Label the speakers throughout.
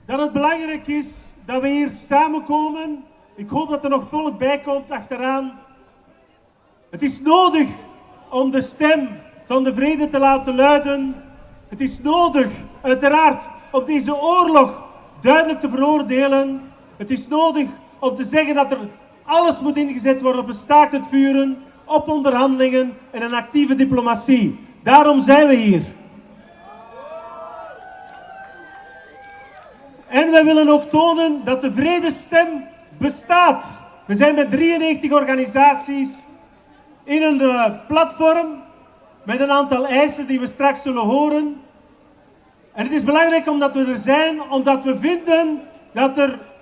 Speaker 1: dat het belangrijk is dat we hier samenkomen. Ik hoop dat er nog volk bij komt achteraan. Het is nodig om de stem van de vrede te laten luiden. Het is nodig, uiteraard, om deze oorlog duidelijk te veroordelen. Het is nodig om te zeggen dat er alles moet ingezet worden op een staakt het vuren, op onderhandelingen en een actieve diplomatie. Daarom zijn we hier. En wij willen ook tonen dat de vredesstem bestaat. We zijn met 93 organisaties in een platform met een aantal eisen die we straks zullen horen. En het is belangrijk omdat we er zijn, omdat we vinden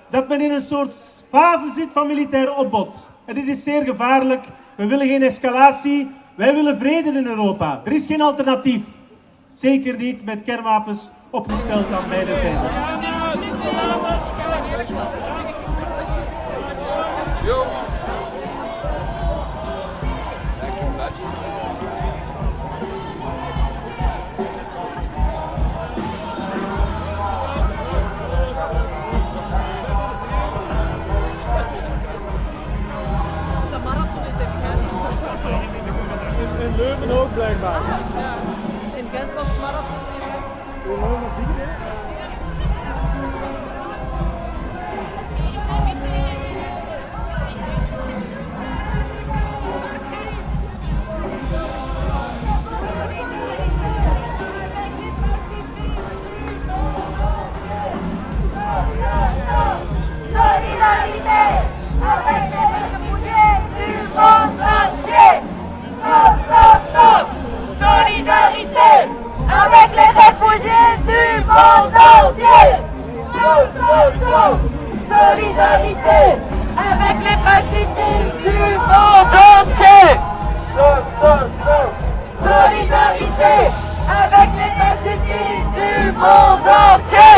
Speaker 1: dat men in een soort fase zit van militair opbod. En dit is zeer gevaarlijk. We willen geen escalatie. Wij willen vrede in Europa. Er is geen alternatief. Zeker niet met kernwapens opgesteld aan beide zijden.
Speaker 2: In Leuven ook blijkbaar.
Speaker 3: Ja, in Gent was het marathon.
Speaker 4: Solidarité avec les réfugiés du monde entier. Solidarité avec les pacifiques du monde entier. Solidarité avec les pacifiques du monde entier.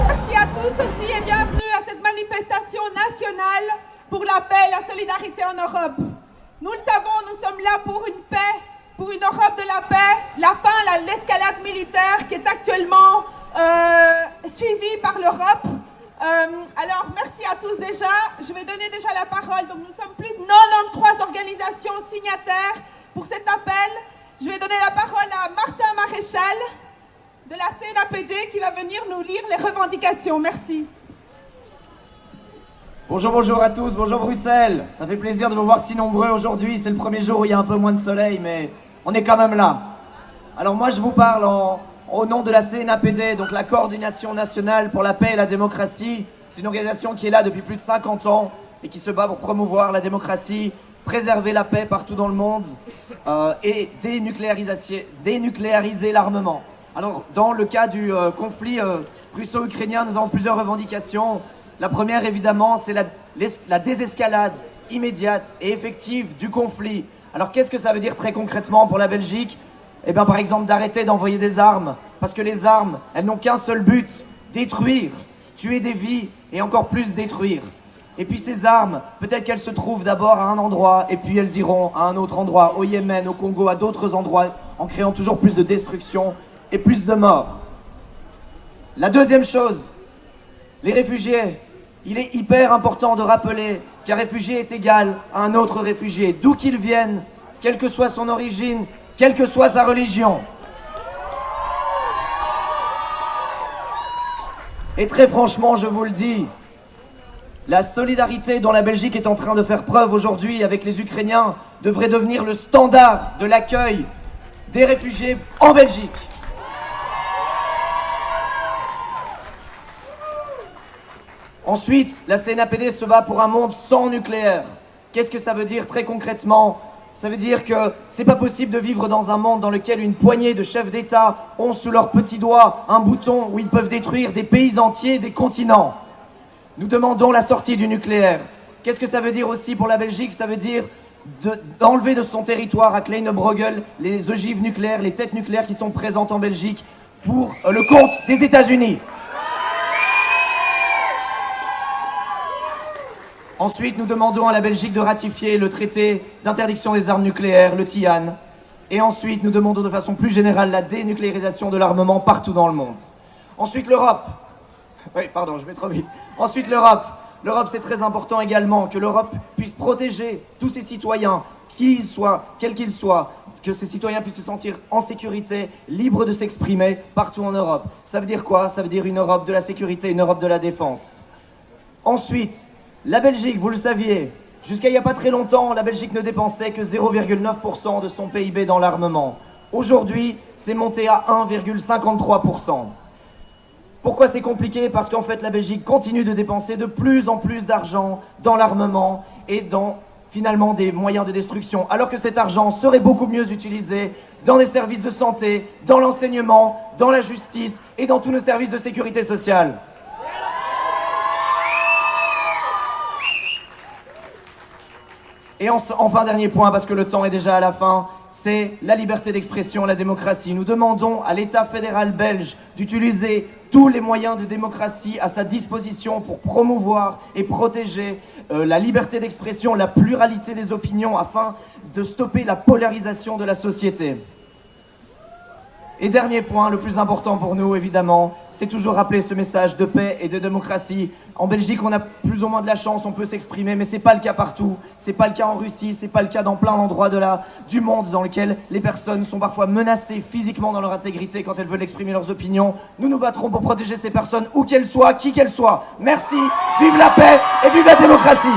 Speaker 5: Merci à tous aussi et bienvenue à cette manifestation nationale pour la paix et la solidarité en Europe. Nous le savons, nous sommes là pour une paix, pour une Europe de la paix, la fin de l'escalade militaire qui est actuellement suivie par l'Europe. Alors merci à tous déjà. Je vais donner déjà la parole. Donc nous sommes plus de 93 organisations signataires pour cet appel. Je vais donner la parole à Martin Maréchal de la CNAPD qui va venir nous lire les revendications. Merci.
Speaker 6: Bonjour à tous, bonjour Bruxelles. Ça fait plaisir de vous voir si nombreux aujourd'hui. C'est le premier jour où il y a un peu moins de soleil, mais on est quand même là. Alors moi je vous parle au nom de la CNAPD, donc la Coordination Nationale pour la Paix et la Démocratie. C'est une organisation qui est là depuis plus de 50 ans et qui se bat pour promouvoir la démocratie, préserver la paix partout dans le monde et dénucléariser l'armement. Alors dans le cas du conflit russo-ukrainien, nous avons plusieurs revendications. La première, évidemment, c'est la désescalade immédiate et effective du conflit. Alors, qu'est-ce que ça veut dire très concrètement pour la Belgique? Eh bien, par exemple, d'arrêter d'envoyer des armes. Parce que les armes, elles n'ont qu'un seul but, détruire, tuer des vies et encore plus détruire. Et puis ces armes, peut-être qu'elles se trouvent d'abord à un endroit et puis elles iront à un autre endroit, au Yémen, au Congo, à d'autres endroits, en créant toujours plus de destruction et plus de morts. La deuxième chose, les réfugiés. Il est hyper important de rappeler qu'un réfugié est égal à un autre réfugié, d'où qu'il vienne, quelle que soit son origine, quelle que soit sa religion. Et très franchement, je vous le dis, la solidarité dont la Belgique est en train de faire preuve aujourd'hui avec les Ukrainiens devrait devenir le standard de l'accueil des réfugiés en Belgique. Ensuite, la CNAPD se bat pour un monde sans nucléaire. Qu'est-ce que ça veut dire très concrètement? Ça veut dire que c'est pas possible de vivre dans un monde dans lequel une poignée de chefs d'État ont sous leurs petits doigts un bouton où ils peuvent détruire des pays entiers, des continents. Nous demandons la sortie du nucléaire. Qu'est-ce que ça veut dire aussi pour la Belgique? Ça veut dire d'enlever de son territoire à Kleine Brogel les ogives nucléaires, les têtes nucléaires qui sont présentes en Belgique pour le compte des États-Unis. Ensuite, nous demandons à la Belgique de ratifier le traité d'interdiction des armes nucléaires, le TIAN. Et ensuite, nous demandons de façon plus générale la dénucléarisation de l'armement partout dans le monde. Ensuite, l'Europe. Oui, pardon, je vais trop vite. Ensuite, l'Europe. L'Europe, c'est très important également que l'Europe puisse protéger tous ses citoyens, qu'ils soient, quels qu'ils soient, que ces citoyens puissent se sentir en sécurité, libres de s'exprimer partout en Europe. Ça veut dire quoi? Ça veut dire une Europe de la sécurité, une Europe de la défense. Ensuite, la Belgique, vous le saviez, jusqu'à il n'y a pas très longtemps, la Belgique ne dépensait que 0,9% de son PIB dans l'armement. Aujourd'hui, c'est monté à 1,53%. Pourquoi c'est compliqué? Parce qu'en fait, la Belgique continue de dépenser de plus en plus d'argent dans l'armement et dans, finalement, des moyens de destruction, alors que cet argent serait beaucoup mieux utilisé dans des services de santé, dans l'enseignement, dans la justice et dans tous nos services de sécurité sociale. Et enfin, dernier point, parce que le temps est déjà à la fin, c'est la liberté d'expression, la démocratie. Nous demandons à l'État fédéral belge d'utiliser tous les moyens de démocratie à sa disposition pour promouvoir et protéger la liberté d'expression, la pluralité des opinions, afin de stopper la polarisation de la société. Et dernier point, le plus important pour nous, évidemment, c'est toujours rappeler ce message de paix et de démocratie. En Belgique, on a plus ou moins de la chance, on peut s'exprimer, mais c'est pas le cas partout. C'est pas le cas en Russie, c'est pas le cas dans plein d'endroits du monde dans lesquels les personnes sont parfois menacées physiquement dans leur intégrité quand elles veulent exprimer leurs opinions. Nous nous battrons pour protéger ces personnes, où qu'elles soient, qui qu'elles soient. Merci, vive la paix et vive la démocratie!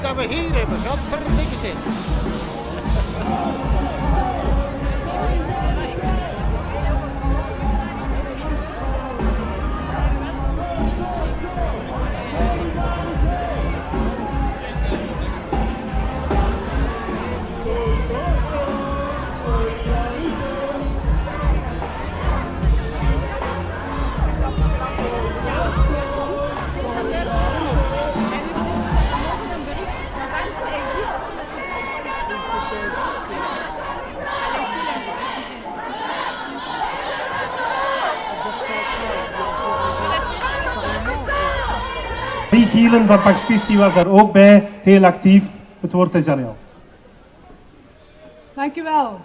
Speaker 2: Dat we hier hebben, dat verdikken zin.
Speaker 1: Gielen van Pax Christi was daar ook bij, heel actief. Het woord is aan jou.
Speaker 7: Dank u wel.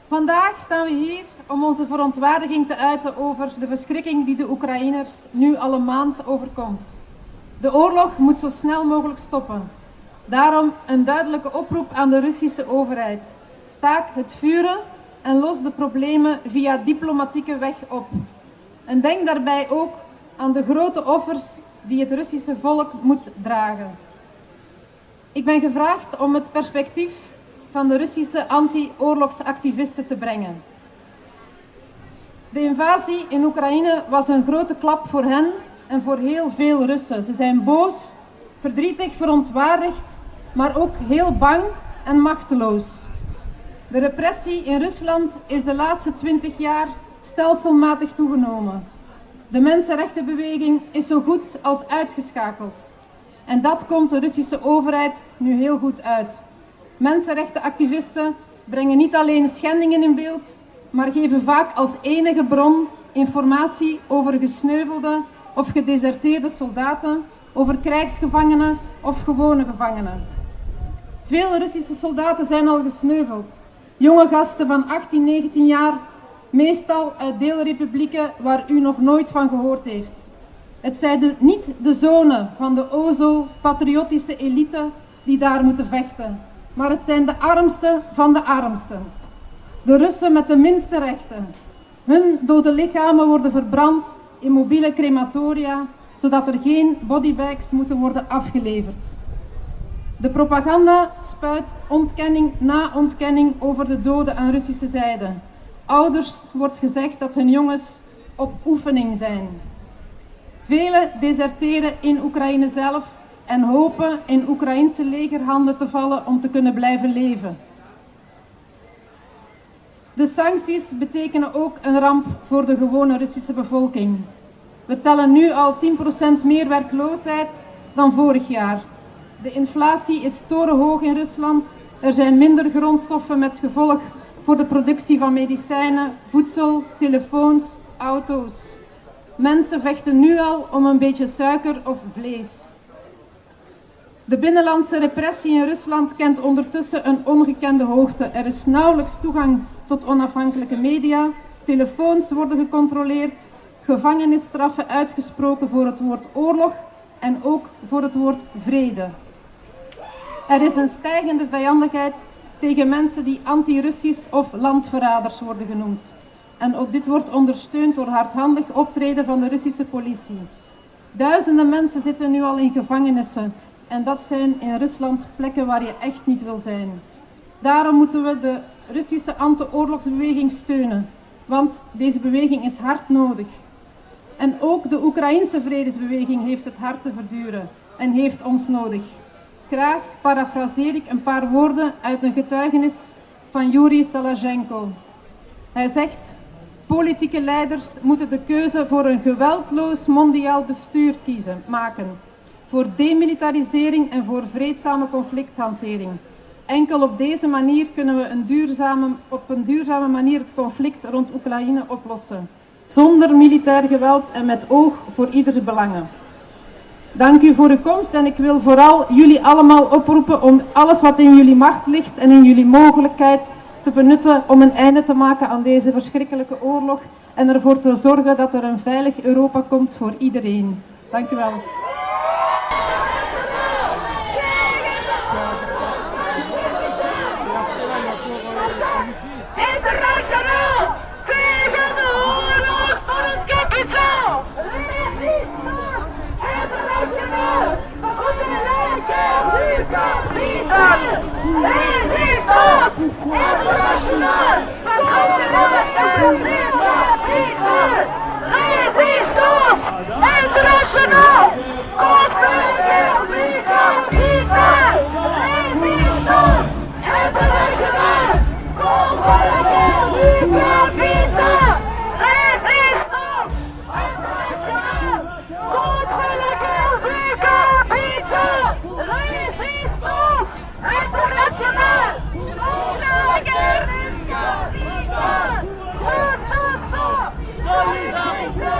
Speaker 7: Vandaag staan we hier om onze verontwaardiging te uiten over de verschrikking die de Oekraïners nu al een maand overkomt. De oorlog moet zo snel mogelijk stoppen. Daarom een duidelijke oproep aan de Russische overheid. Staak het vuren en los de problemen via diplomatieke weg op. En denk daarbij ook aan de grote offers die het Russische volk moet dragen. Ik ben gevraagd om het perspectief van de Russische anti-oorlogsactivisten te brengen. De invasie in Oekraïne was een grote klap voor hen en voor heel veel Russen. Ze zijn boos, verdrietig, verontwaardigd, maar ook heel bang en machteloos. De repressie in Rusland is de laatste 20 jaar stelselmatig toegenomen. De mensenrechtenbeweging is zo goed als uitgeschakeld. En dat komt de Russische overheid nu heel goed uit. Mensenrechtenactivisten brengen niet alleen schendingen in beeld, maar geven vaak als enige bron informatie over gesneuvelde of gedeserteerde soldaten, over krijgsgevangenen of gewone gevangenen. Veel Russische soldaten zijn al gesneuveld. Jonge gasten van 18, 19 jaar, meestal uit deelrepublieken waar u nog nooit van gehoord heeft. Het zijn niet de zonen van de o zo patriotische elite die daar moeten vechten, maar het zijn de armsten van de armsten. De Russen met de minste rechten. Hun dode lichamen worden verbrand in mobiele crematoria, zodat er geen bodybags moeten worden afgeleverd. De propaganda spuit ontkenning na ontkenning over de doden aan Russische zijde. Ouders wordt gezegd dat hun jongens op oefening zijn. Velen deserteren in Oekraïne zelf en hopen in Oekraïnse legerhanden te vallen om te kunnen blijven leven. De sancties betekenen ook een ramp voor de gewone Russische bevolking. We tellen nu al 10% meer werkloosheid dan vorig jaar. De inflatie is torenhoog in Rusland. Er zijn minder grondstoffen met gevolg voor de productie van medicijnen, voedsel, telefoons, auto's. Mensen vechten nu al om een beetje suiker of vlees. De binnenlandse repressie in Rusland kent ondertussen een ongekende hoogte. Er is nauwelijks toegang tot onafhankelijke media, telefoons worden gecontroleerd, gevangenisstraffen uitgesproken voor het woord oorlog en ook voor het woord vrede. Er is een stijgende vijandigheid tegen mensen die anti-Russisch of landverraders worden genoemd. En ook dit wordt ondersteund door hardhandig optreden van de Russische politie. Duizenden mensen zitten nu al in gevangenissen en dat zijn in Rusland plekken waar je echt niet wil zijn. Daarom moeten we de Russische anti-oorlogsbeweging steunen, want deze beweging is hard nodig. En ook de Oekraïnse vredesbeweging heeft het hard te verduren en heeft ons nodig. Graag parafraseer ik een paar woorden uit een getuigenis van Yuri Salashenko. Hij zegt: politieke leiders moeten de keuze voor een geweldloos mondiaal bestuur maken. Voor demilitarisering en voor vreedzame conflicthantering. Enkel op deze manier kunnen we op een duurzame manier het conflict rond Oekraïne oplossen. Zonder militair geweld en met oog voor ieders belangen. Dank u voor uw komst en ik wil vooral jullie allemaal oproepen om alles wat in jullie macht ligt en in jullie mogelijkheid te benutten om een einde te maken aan deze verschrikkelijke oorlog en ervoor te zorgen dat er een veilig Europa komt voor iedereen. Dank u wel.
Speaker 4: Internationaal tegen de oorlog van het kapitaal! Internationaal contre la guerre du capital! Résistance internationale contre la guerre du capital! Résistance internationale contre la guerre du capital! Résistance internationale contre la guerre du capital! Résistance internationale contre la guerre du capital! Résistance internationale contre la guerre du capital! Résistance, solidarité!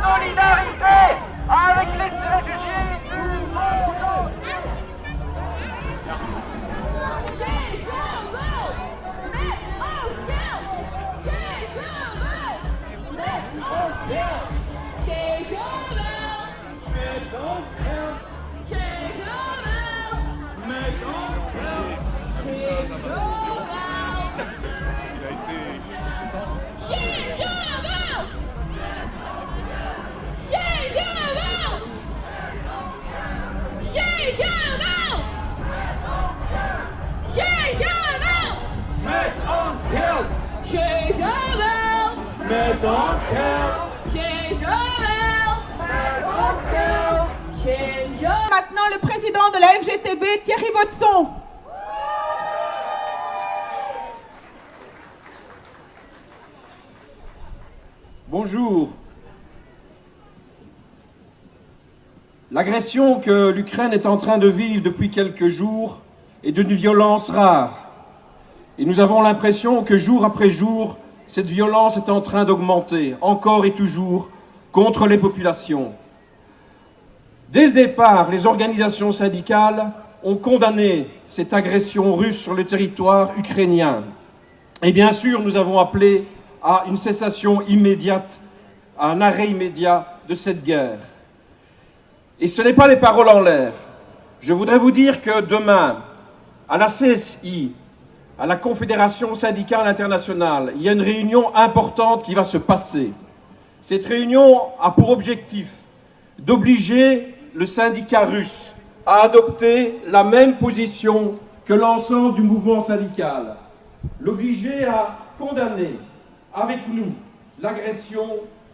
Speaker 4: Solidarité avec les réfugiés du monde!
Speaker 5: Maintenant, le président de la FGTB, Thierry Botsson.
Speaker 8: Bonjour. L'agression que l'Ukraine est en train de vivre depuis quelques jours est d'une violence rare. Et nous avons l'impression que jour après jour, cette violence est en train d'augmenter, encore et toujours, contre les populations. Dès le départ, les organisations syndicales ont condamné cette agression russe sur le territoire ukrainien. Et bien sûr, nous avons appelé à une cessation immédiate, à un arrêt immédiat de cette guerre. Et ce n'est pas des paroles en l'air. Je voudrais vous dire que demain, à la CSI, à la Confédération syndicale internationale, il y a une réunion importante qui va se passer. Cette réunion a pour objectif d'obliger le syndicat russe à adopter la même position que l'ensemble du mouvement syndical, l'obliger à condamner avec nous l'agression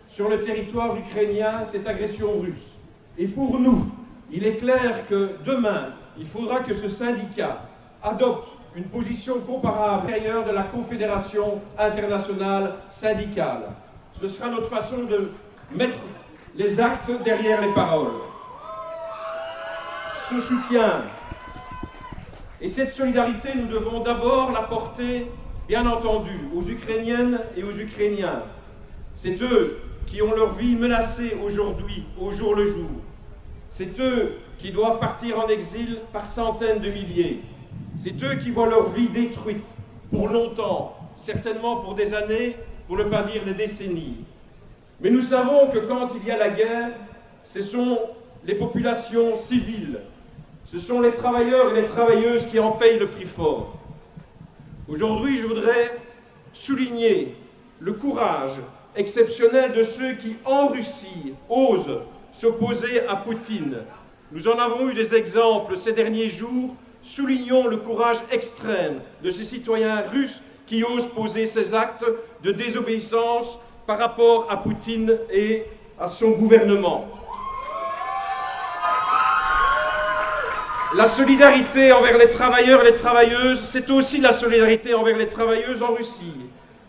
Speaker 8: sur le territoire ukrainien, cette agression russe. Et pour nous, il est clair que demain, il faudra que ce syndicat adopte une position comparable ailleurs de la Confédération internationale syndicale. Ce sera notre façon de mettre les actes derrière les paroles. Ce soutien et cette solidarité, nous devons d'abord la porter, bien entendu, aux Ukrainiennes et aux Ukrainiens. C'est eux qui ont leur vie menacée aujourd'hui, au jour le jour. C'est eux qui doivent partir en exil par centaines de milliers. C'est eux qui voient leur vie détruite pour longtemps, certainement pour des années, pour ne pas dire des décennies. Mais nous savons que quand il y a la guerre, ce sont les populations civiles, ce sont les travailleurs et les travailleuses qui en payent le prix fort. Aujourd'hui, je voudrais souligner le courage exceptionnel de ceux qui, en Russie, osent s'opposer à Poutine. Nous en avons eu des exemples ces derniers jours. Soulignons le courage extrême de ces citoyens russes qui osent poser ces actes de désobéissance par rapport à Poutine et à son gouvernement. La solidarité envers les travailleurs et les travailleuses, c'est aussi la solidarité envers les travailleuses en Russie,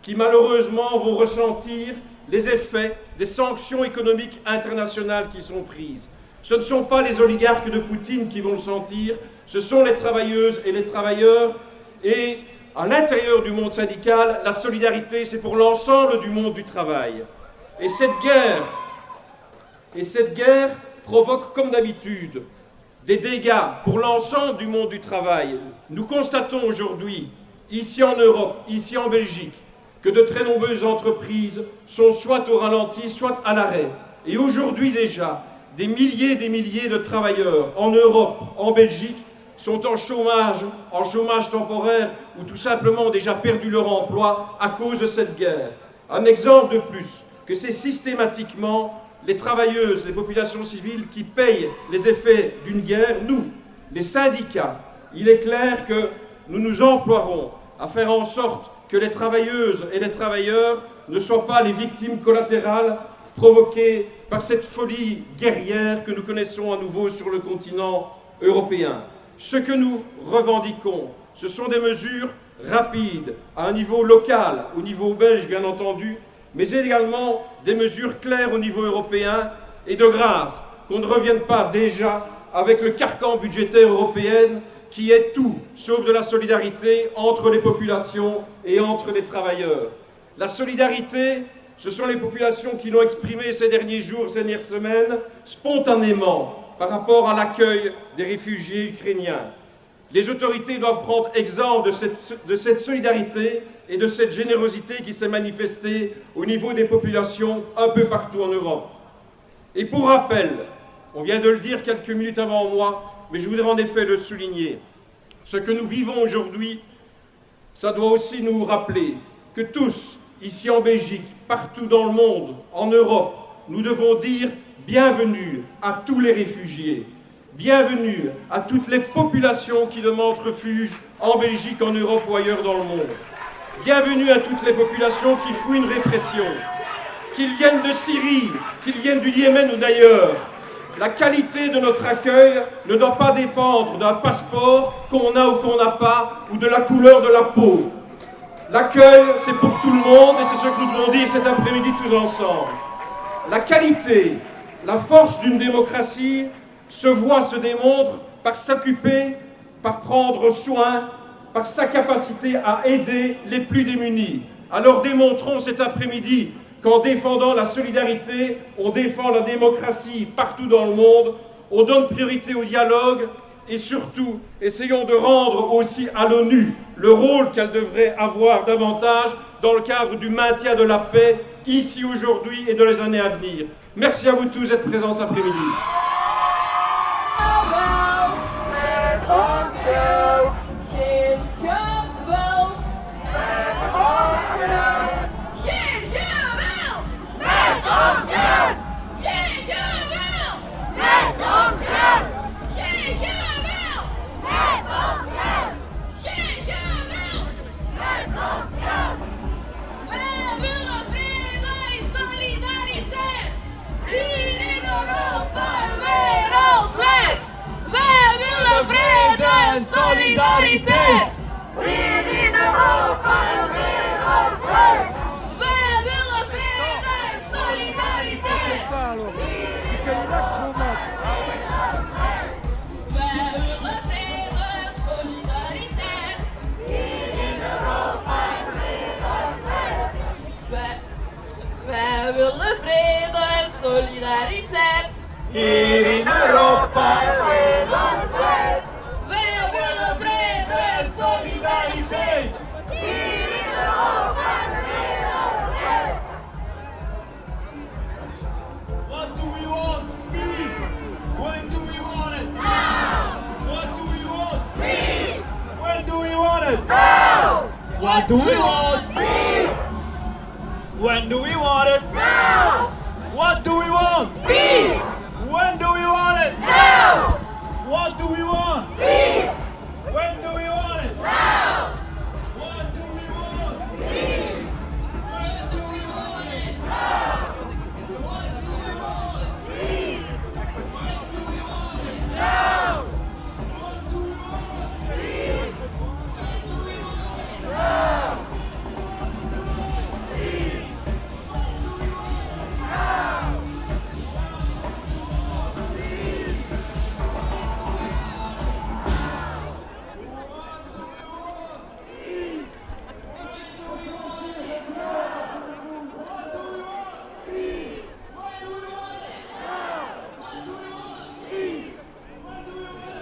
Speaker 8: qui malheureusement vont ressentir les effets des sanctions économiques internationales qui sont prises. Ce ne sont pas les oligarques de Poutine qui vont le sentir, ce sont les travailleuses et les travailleurs. Et à l'intérieur du monde syndical, la solidarité, c'est pour l'ensemble du monde du travail. Et cette guerre provoque, comme d'habitude, des dégâts pour l'ensemble du monde du travail. Nous constatons aujourd'hui, ici en Europe, ici en Belgique, que de très nombreuses entreprises sont soit au ralenti, soit à l'arrêt. Et aujourd'hui déjà, des milliers de travailleurs en Europe, en Belgique, sont en chômage temporaire ou tout simplement ont déjà perdu leur emploi à cause de cette guerre. Un exemple de plus, que c'est systématiquement les travailleuses, les populations civiles qui payent les effets d'une guerre, nous, les syndicats. Il est clair que nous nous emploierons à faire en sorte que les travailleuses et les travailleurs ne soient pas les victimes collatérales provoquées par cette folie guerrière que nous connaissons à nouveau sur le continent européen. Ce que nous revendiquons, ce sont des mesures rapides, à un niveau local, au niveau belge bien entendu, mais également des mesures claires au niveau européen, et de grâce qu'on ne revienne pas déjà avec le carcan budgétaire européen qui est tout sauf de la solidarité entre les populations et entre les travailleurs. La solidarité, ce sont les populations qui l'ont exprimé ces derniers jours, ces dernières semaines, spontanément, par rapport à l'accueil des réfugiés ukrainiens. Les autorités doivent prendre exemple de cette solidarité et de cette générosité qui s'est manifestée au niveau des populations un peu partout en Europe. Et pour rappel, on vient de le dire quelques minutes avant moi, mais je voudrais en effet le souligner. Ce que nous vivons aujourd'hui, ça doit aussi nous rappeler que tous, ici en Belgique, partout dans le monde, en Europe, nous devons dire bienvenue à tous les réfugiés, bienvenue à toutes les populations qui demandent refuge en Belgique, en Europe ou ailleurs dans le monde. Bienvenue à toutes les populations qui fuient une répression, qu'ils viennent de Syrie, qu'ils viennent du Yémen ou d'ailleurs. La qualité de notre accueil ne doit pas dépendre d'un passeport qu'on a ou qu'on n'a pas, ou de la couleur de la peau. L'accueil, c'est pour tout le monde et c'est ce que nous devons dire cet après-midi tous ensemble. La qualité, la force d'une démocratie se voit, se démontre par s'occuper, par prendre soin, par sa capacité à aider les plus démunis. Alors démontrons cet après-midi qu'en défendant la solidarité, on défend la démocratie partout dans le monde, on donne priorité au dialogue et surtout, essayons de rendre aussi à l'ONU le rôle qu'elle devrait avoir davantage dans le cadre du maintien de la paix, ici aujourd'hui et dans les années à venir. Merci à vous tous d'être présents cet après-midi.
Speaker 4: Let's go,
Speaker 3: Wij willen vrede en solidariteit.
Speaker 4: Hier in Europa en wereldwijd.
Speaker 3: Wij willen vrede en solidariteit.
Speaker 4: Hier in Europa en wereldwijd.
Speaker 9: What do we want? Peace. When do we want it? Now. What do we want? Peace. When do we want it?
Speaker 4: Now.
Speaker 9: What do we want?
Speaker 4: Peace.
Speaker 9: When do we want it?
Speaker 4: Now.
Speaker 9: What do we want?
Speaker 4: Peace.
Speaker 9: When do we want it?
Speaker 4: Now.
Speaker 9: What do we want?
Speaker 4: Peace.
Speaker 9: When do we want it?
Speaker 4: Now.
Speaker 9: What do we want?
Speaker 4: Peace.
Speaker 9: When do we want it?
Speaker 3: What do we want?
Speaker 4: Peace.
Speaker 3: When do we want it?
Speaker 4: Now.
Speaker 9: What do we want?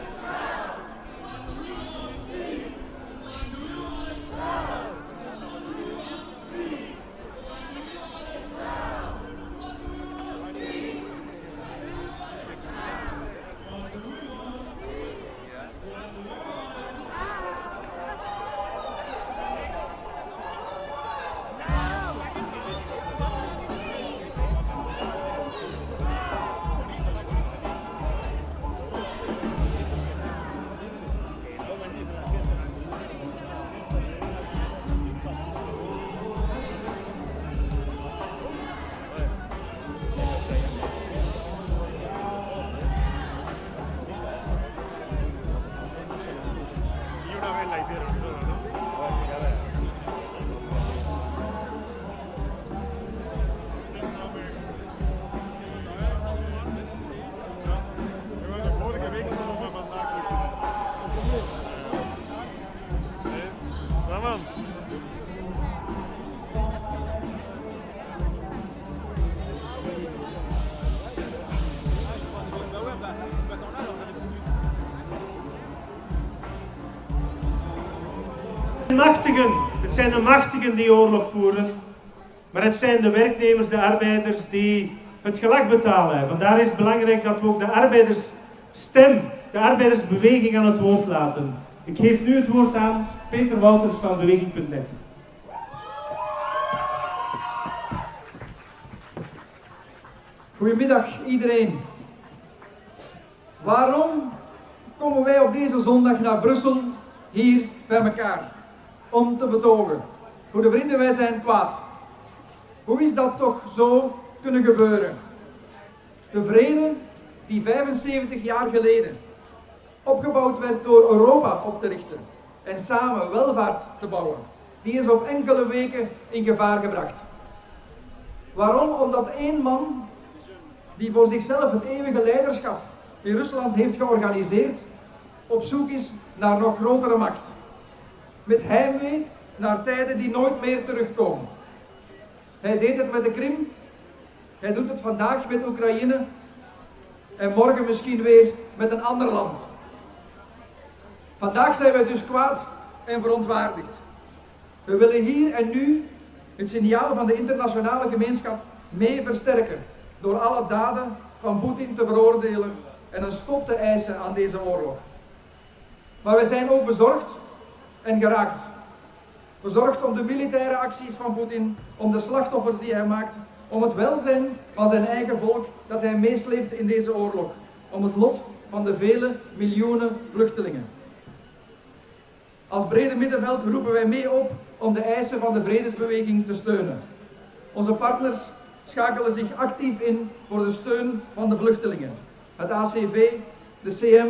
Speaker 4: Peace.
Speaker 3: When do we want it?
Speaker 4: Now.
Speaker 1: Het zijn de machtigen die oorlog voeren, maar het zijn de werknemers, de arbeiders die het gelag betalen. Vandaar is het belangrijk dat we ook de arbeidersstem, de arbeidersbeweging aan het woord laten. Ik geef nu het woord aan Peter Wouters van Beweging.net.
Speaker 10: Goedemiddag iedereen. Waarom komen wij op deze zondag naar Brussel hier bij elkaar? Om te betogen. Goede vrienden, wij zijn kwaad. Hoe is dat toch zo kunnen gebeuren? De vrede die 75 jaar geleden opgebouwd werd door Europa op te richten en samen welvaart te bouwen, die is op enkele weken in gevaar gebracht. Waarom? Omdat één man die voor zichzelf het eeuwige leiderschap in Rusland heeft georganiseerd, op zoek is naar nog grotere macht. Met heimwee naar tijden die nooit meer terugkomen. Hij deed het met de Krim, hij doet het vandaag met Oekraïne en morgen misschien weer met een ander land. Vandaag zijn wij dus kwaad en verontwaardigd. We willen hier en nu het signaal van de internationale gemeenschap mee versterken door alle daden van Poetin te veroordelen en een stop te eisen aan deze oorlog. Maar wij zijn ook bezorgd en geraakt. Bezorgd om de militaire acties van Poetin, om de slachtoffers die hij maakt, om het welzijn van zijn eigen volk dat hij meesleept in deze oorlog, om het lot van de vele miljoenen vluchtelingen. Als brede middenveld roepen wij mee op om de eisen van de vredesbeweging te steunen. Onze partners schakelen zich actief in voor de steun van de vluchtelingen. Het ACV, de CM,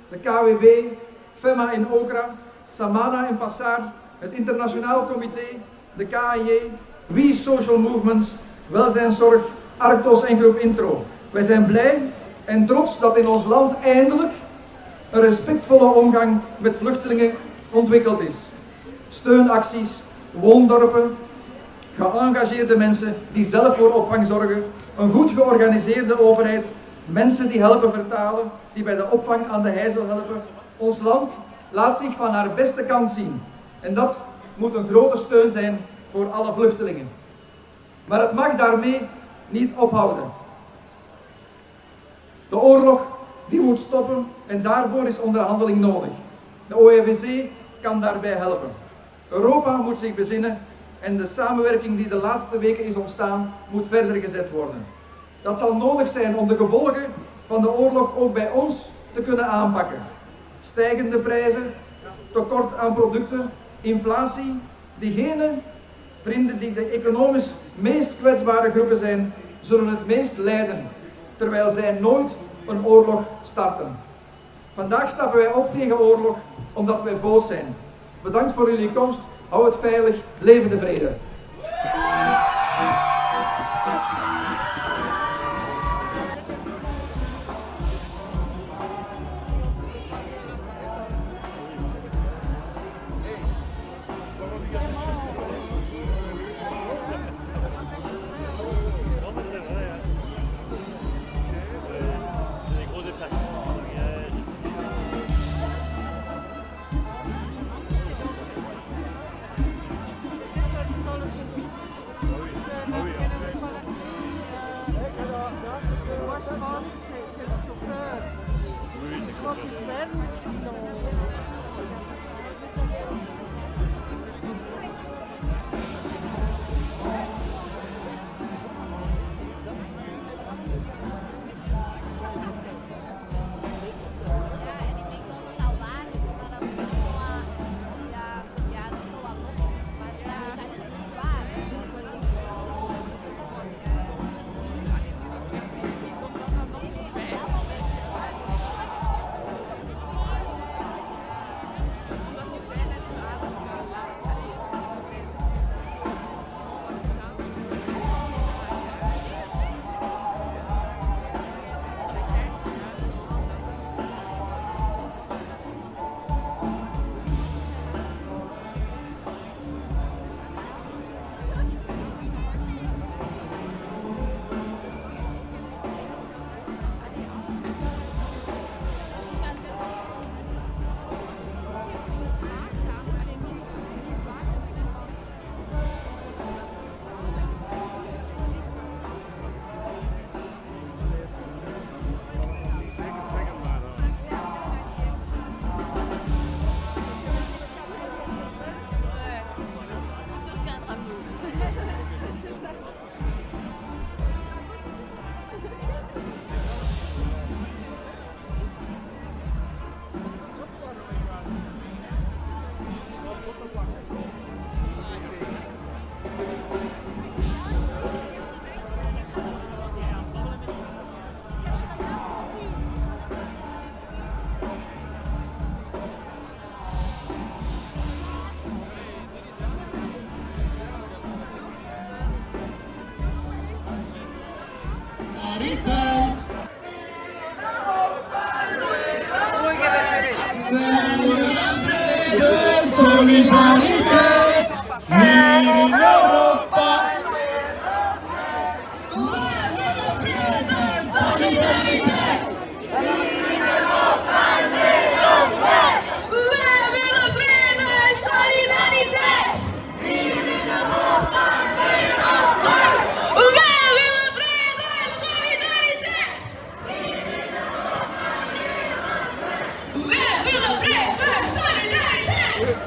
Speaker 10: de KWB, FEMA in Okra, Samana in Passar, het Internationaal Comité, de KAJ, We Social Movements, Welzijnszorg, Arctos en Groep Intro. Wij zijn blij en trots dat in ons land eindelijk een respectvolle omgang met vluchtelingen ontwikkeld is. Steunacties, woondorpen, Geëngageerde mensen die zelf voor opvang zorgen, een goed georganiseerde overheid, mensen die helpen vertalen, die bij de opvang aan de heizel helpen. Ons land laat zich van haar beste kant zien en dat moet een grote steun zijn voor alle vluchtelingen. Maar het mag daarmee niet ophouden. De oorlog die moet stoppen en daarvoor is onderhandeling nodig. De OEVC kan daarbij helpen. Europa moet zich bezinnen en de samenwerking die de laatste weken is ontstaan moet verder gezet worden. Dat zal nodig zijn om de gevolgen van de oorlog ook bij ons te kunnen aanpakken. Stijgende prijzen, tekort aan producten, inflatie. Diegenen, vrienden die de economisch meest kwetsbare groepen zijn, zullen het meest lijden, terwijl zij nooit een oorlog starten. Vandaag stappen wij op tegen oorlog omdat wij boos zijn. Bedankt voor jullie komst, hou het veilig, leven de vrede.
Speaker 9: Solidariteit hier in Europa.
Speaker 3: Solidariteit. Wij willen vrede en solidariteit. Wij willen vrede en solidariteit. Wij willen vrede en solidariteit.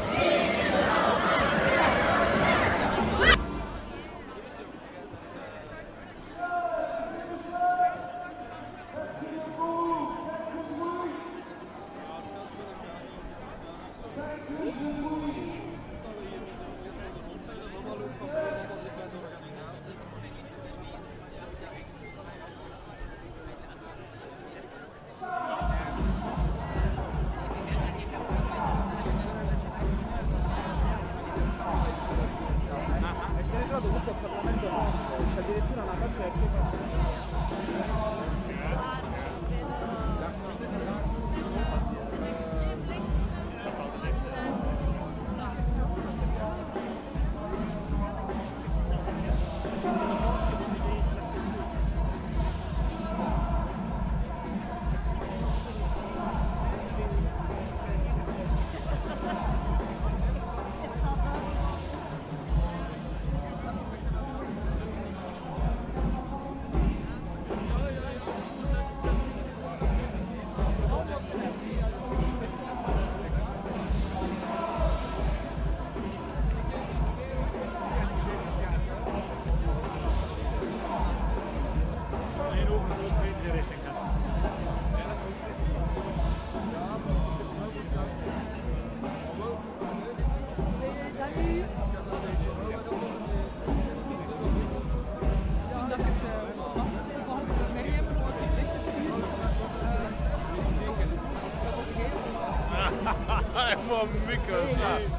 Speaker 9: maar mikken.